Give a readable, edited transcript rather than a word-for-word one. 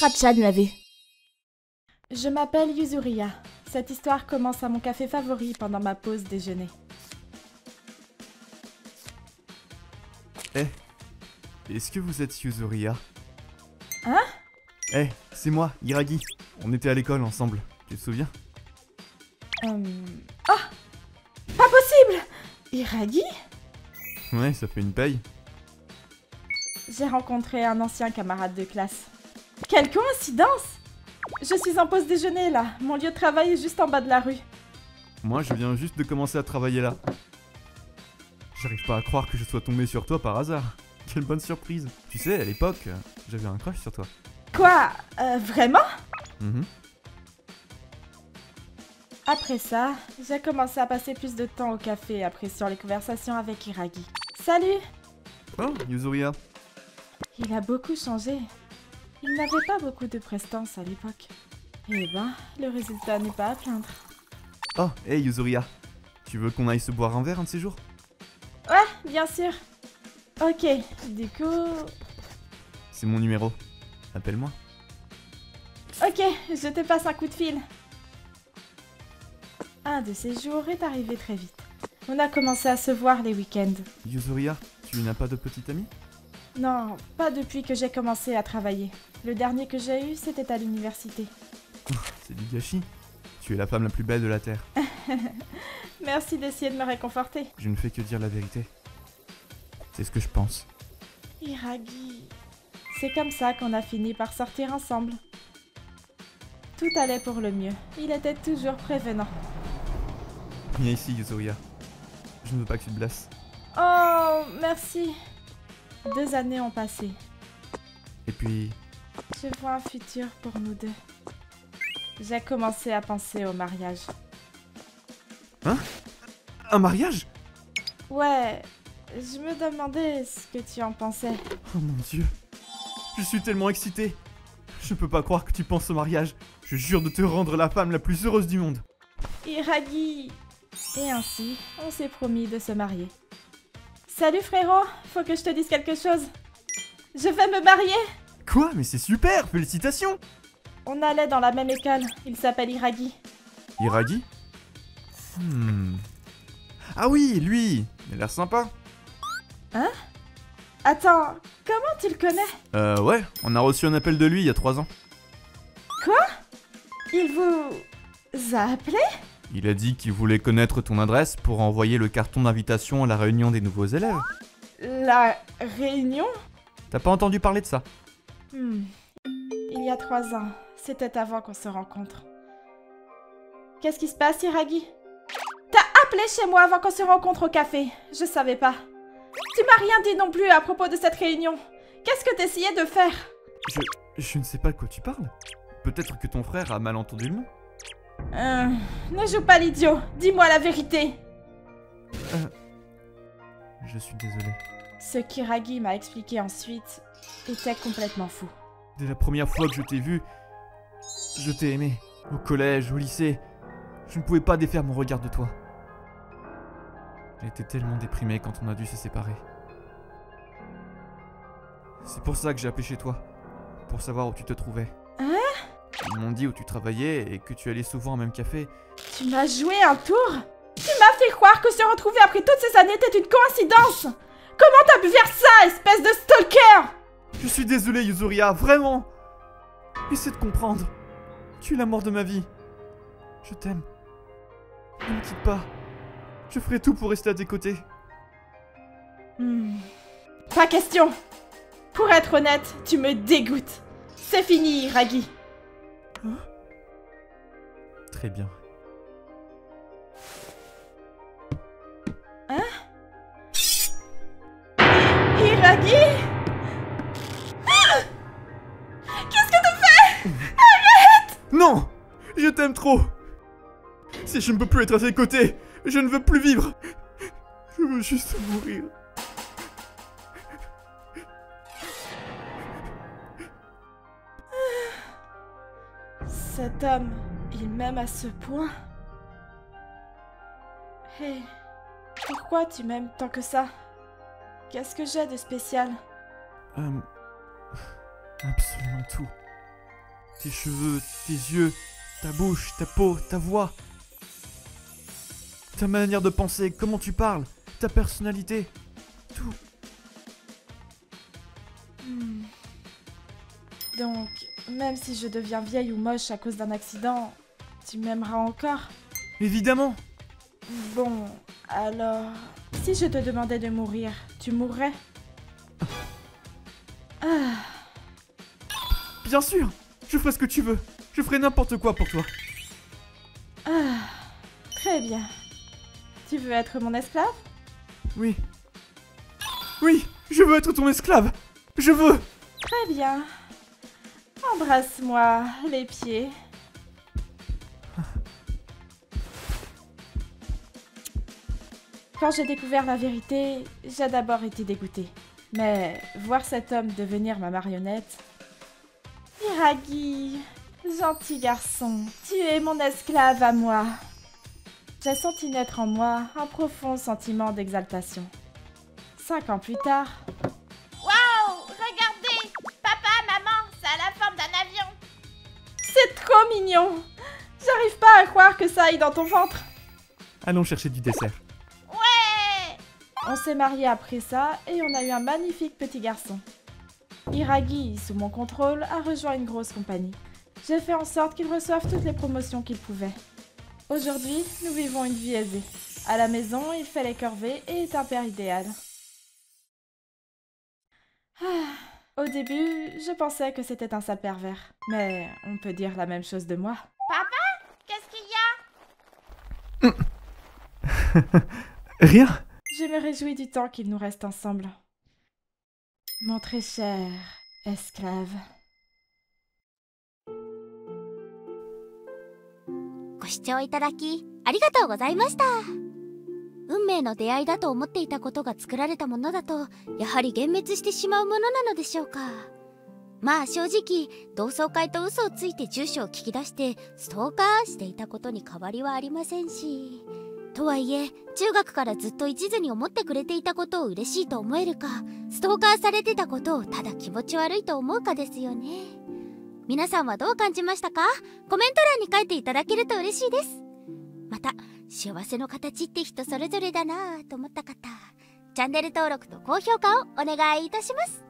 Racha de laver. Je m'appelle Yuzuria. Cette histoire commence à mon café favori pendant ma pause déjeuner. Est-ce que vous êtes Yuzuria? Hein? C'est moi, Hiragi. On était à l'école ensemble, tu te souviens? Oh! Pas possible! Hiragi? Ouais, ça fait une paye. J'ai rencontré un ancien camarade de classe. Quelle coïncidence! Je suis en pause déjeuner là. Mon lieu de travail est juste en bas de la rue. Moi, je viens juste de commencer à travailler là. J'arrive pas à croire que je sois tombé sur toi par hasard. Quelle bonne surprise. Tu sais, à l'époque, j'avais un crush sur toi. Quoi? Vraiment? Mhm. Après ça, j'ai commencé à passer plus de temps au café, appréciant les conversations avec Hiragi. Salut! Oh, Yuzuria. Il a beaucoup changé. Il n'avait pas beaucoup de prestance à l'époque. Eh ben, le résultat n'est pas à plaindre. Oh, hey Yuzuria. Tu veux qu'on aille se boire un verre un de ces jours? Ouais, bien sûr. Ok, du coup... C'est mon numéro. Appelle-moi. Ok, je te passe un coup de fil. Un de ces jours est arrivé très vite. On a commencé à se voir les week-ends. Yuzuria, tu n'as pas de petite amie? Non, pas depuis que j'ai commencé à travailler. Le dernier que j'ai eu, c'était à l'université. C'est du gâchis. Tu es la femme la plus belle de la Terre. Merci d'essayer de me réconforter. Je ne fais que dire la vérité. C'est ce que je pense. Hiragi... C'est comme ça qu'on a fini par sortir ensemble. Tout allait pour le mieux. Il était toujours prévenant. Viens ici, Yuzuria. Je ne veux pas que tu te blesses. Oh, merci. 2 années ont passé. Et puis, Je vois un futur pour nous deux. J'ai commencé à penser au mariage. un mariage? Ouais, je me demandais ce que tu en pensais. Oh mon Dieu. Je suis tellement excité. Je peux pas croire que tu penses au mariage. Je jure de te rendre la femme la plus heureuse du monde. Hiragi. Et ainsi, on s'est promis de se marier. Salut frérot, faut que je te dise quelque chose. Je vais me marier. Quoi? Mais c'est super! Félicitations! On allait dans la même école, il s'appelle Hiragi. Hiragi? Ah oui, lui! Il a l'air sympa. Attends, comment tu le connais? Ouais, on a reçu un appel de lui il y a 3 ans. Il vous a appelé? Il a dit qu'il voulait connaître ton adresse pour envoyer le carton d'invitation à la réunion des nouveaux élèves. La réunion? T'as pas entendu parler de ça? Il y a 3 ans, c'était avant qu'on se rencontre. Qu'est-ce qui se passe, Hiragi? T'as appelé chez moi avant qu'on se rencontre au café. Je savais pas. Tu m'as rien dit non plus à propos de cette réunion. Qu'est-ce que t'essayais de faire? Je ne sais pas de quoi tu parles. Peut-être que ton frère a mal entendu le nom. Ne joue pas l'idiot. Dis-moi la vérité. Je suis désolé. Ce qu'Hiragi m'a expliqué ensuite était complètement fou. Dès la première fois que je t'ai vu, je t'ai aimé. Au collège, au lycée, je ne pouvais pas défaire mon regard de toi. J'ai été tellement déprimé quand on a dû se séparer. C'est pour ça que j'ai appelé chez toi, pour savoir où tu te trouvais. Ils m'ont dit où tu travaillais et que tu allais souvent au même café. Tu m'as joué un tour? Tu m'as fait croire que se retrouver après toutes ces années était une coïncidence. Comment t'as pu faire ça, espèce de stalker? Je suis désolé, Yuzuria, vraiment. Essaie de comprendre. Tu es l'amour de ma vie. Je t'aime. Ne me quitte pas. Je ferai tout pour rester à tes côtés. Pas question. Pour être honnête, tu me dégoûtes. C'est fini, Hiragi. Très bien. Hiragi? Qu'est-ce que tu fais? Non! Je t'aime trop! Si je ne peux plus être à tes côtés, je ne veux plus vivre! Je veux juste mourir. Cet homme, il m'aime à ce point? Hé, pourquoi tu m'aimes tant que ça? Qu'est-ce que j'ai de spécial? Absolument tout. Tes cheveux, tes yeux, ta bouche, ta peau, ta voix. Ta manière de penser, comment tu parles, ta personnalité, tout. Donc, même si je deviens vieille ou moche à cause d'un accident, tu m'aimeras encore? Évidemment. Bon, alors... Si je te demandais de mourir, tu mourrais? Ah, Bien sûr, je ferai ce que tu veux. Je ferai n'importe quoi pour toi. très bien. Tu veux être mon esclave? Oui. Oui, je veux être ton esclave. Je veux. Très bien. Embrasse-moi les pieds. Quand j'ai découvert la vérité, j'ai d'abord été dégoûtée. Mais voir cet homme devenir ma marionnette... Hiragi, gentil garçon, tu es mon esclave à moi. J'ai senti naître en moi un profond sentiment d'exaltation. 5 ans plus tard... Waouh! Regardez! Papa, maman, ça a la forme d'un avion! C'est trop mignon! J'arrive pas à croire que ça aille dans ton ventre. Allons chercher du dessert. Ouais! On s'est mariés après ça et on a eu un magnifique petit garçon. Hiragi, sous mon contrôle, a rejoint une grosse compagnie. J'ai fait en sorte qu'il reçoive toutes les promotions qu'il pouvait. Aujourd'hui, nous vivons une vie aisée. À la maison, il fait les corvées et est un père idéal. Au début, je pensais que c'était un sale pervers. Mais on peut dire la même chose de moi. Papa? Qu'est-ce qu'il y a? Rien. Je me réjouis du temps qu'il nous reste ensemble. Mon très cher esclave. ご視聴いただきありがとうございました。運命の出会いだと思っていたことが作られたものだとやはり幻滅してしまうものなのでしょうか。まあ正直同窓会と嘘をついて住所を聞き出してストーカーしていたことに変わりはありませんし、とはいえ中学からずっと一途に思ってくれていたことを嬉しいと思えるか、ストーカーされてたことをただ気持ち悪いと思うかですよね。皆さんはどう感じましたか？コメント欄に書いていただけると嬉しいです。また幸せの形って人それぞれだなぁと思った方、チャンネル登録と高評価をお願いいたします。